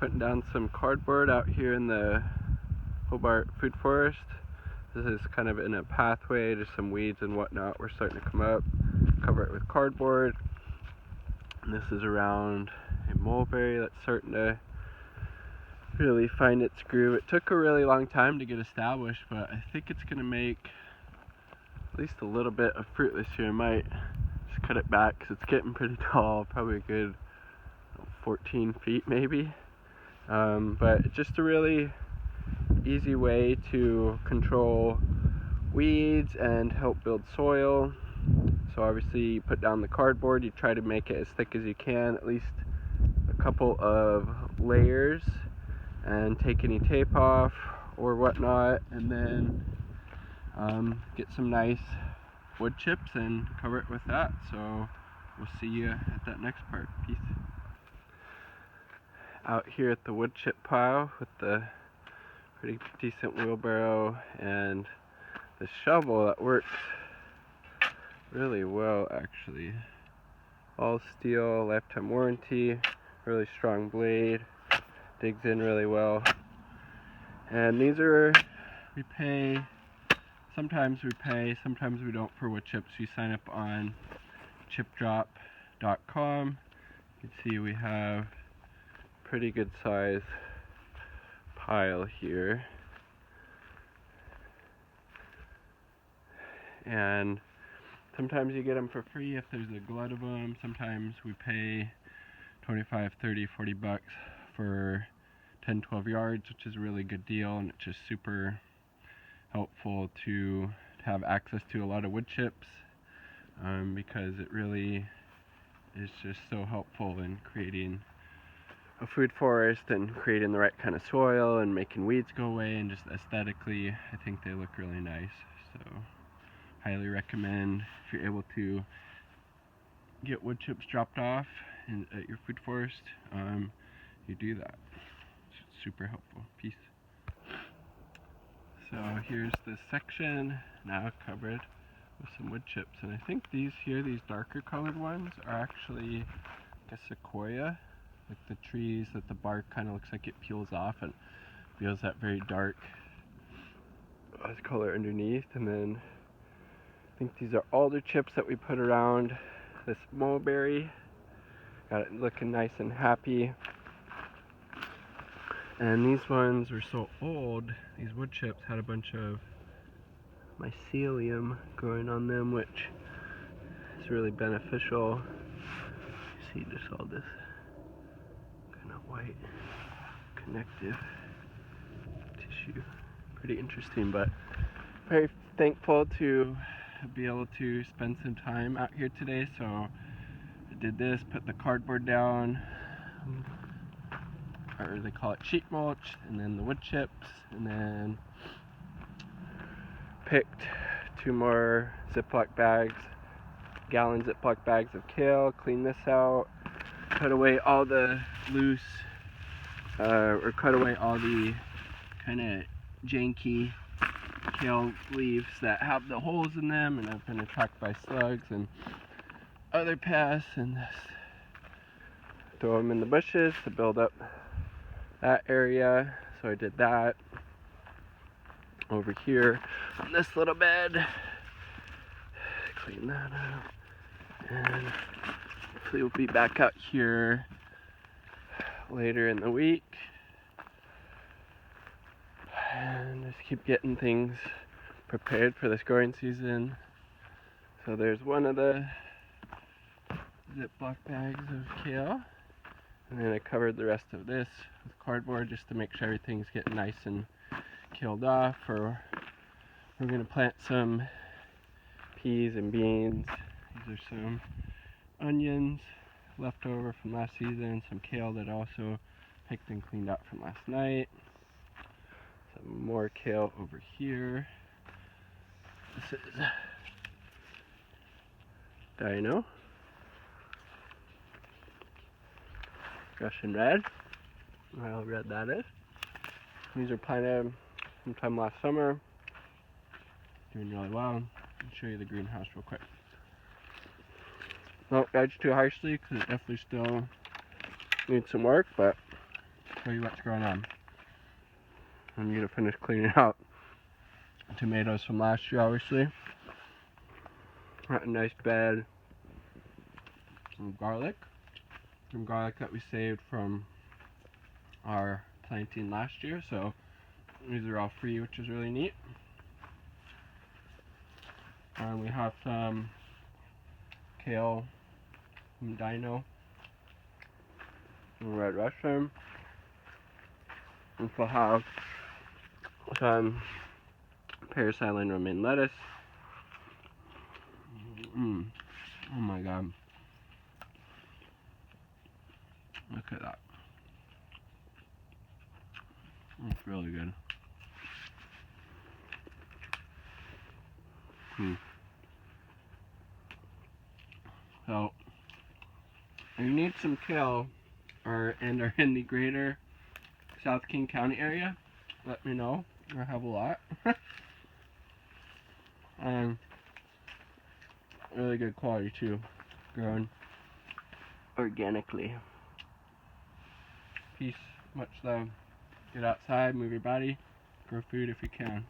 putting down some cardboard out here in the Hobart food forest. This is kind of in a pathway, just some weeds and whatnot were starting to come up. Cover it with cardboard. And this is around a mulberry that's starting to really find its groove. It took a really long time to get established, but I think it's going to make at least a little bit of fruit this year. I might just cut it back because it's getting pretty tall, probably a good 14 feet maybe. But it's just a really easy way to control weeds and help build soil. So obviously you put down the cardboard, you try to make it as thick as you can, at least a couple of layers, and take any tape off or whatnot, and then get some nice wood chips and cover it with that. So we'll see you at that next part. Peace. Out here at the wood chip pile with the pretty decent wheelbarrow and the shovel that works really well actually. All steel, lifetime warranty, really strong blade, digs in really well. And these are, sometimes we pay, sometimes we don't for wood chips. We sign up on chipdrop.com. You can see we have pretty good size pile here, and sometimes you get them for free if there's a glut of them. Sometimes we pay 25, 30, 40 bucks for 10, 12 yards, which is a really good deal, and it's just super helpful to have access to a lot of wood chips, because it really is just so helpful in creating a food forest and creating the right kind of soil and making weeds go away, and just aesthetically I think they look really nice. So highly recommend, if you're able to get wood chips dropped off at your food forest, you do that. It's super helpful. Peace. So here's this section now covered with some wood chips, and I think these darker colored ones are actually like a sequoia. Like the trees that the bark kind of looks like it peels off and feels that very dark color underneath. And then I think these are alder chips that we put around this mulberry. Got it looking nice and happy. And these ones were so old, these wood chips had a bunch of mycelium growing on them, which is really beneficial. You see just all this white connective tissue. Pretty interesting, but very thankful to be able to spend some time out here today. So I did this, put the cardboard down, or they call it sheet mulch, and then the wood chips, and then picked 2 more Ziploc bags, gallon Ziploc bags of kale, cleaned this out, cut away all the loose, or cut away all the kind of janky kale leaves that have the holes in them and have been attacked by slugs and other pests, and throw them in the bushes to build up that area. So I did that over here on this little bed. Clean that up, and hopefully we'll be back out here later in the week and just keep getting things prepared for this growing season. So there's one of the Ziploc bags of kale, and then I covered the rest of this with cardboard just to make sure everything's getting nice and killed off. Or we're going to plant some peas and beans. These are some onions left over from last season, some kale that I also picked and cleaned out from last night, some more kale over here. This is Dino, Russian red, how red that is. These are planted sometime last summer, doing really well. I'll show you the greenhouse real quick. Don't edge too harshly because it definitely still needs some work, but show you what's going on. I'm gonna finish cleaning out tomatoes from last year, obviously. Got a nice bed. Some garlic that we saved from our planting last year, so these are all free, which is really neat. And we have some kale from Dino, some red Russian. We also have some Paris Island romaine lettuce. Oh my god. Look at that. It's really good. So, if you need some kale and are in the greater South King County area, let me know. I have a lot. Really good quality too. Grown organically. Peace, much love. Get outside, move your body, grow food if you can.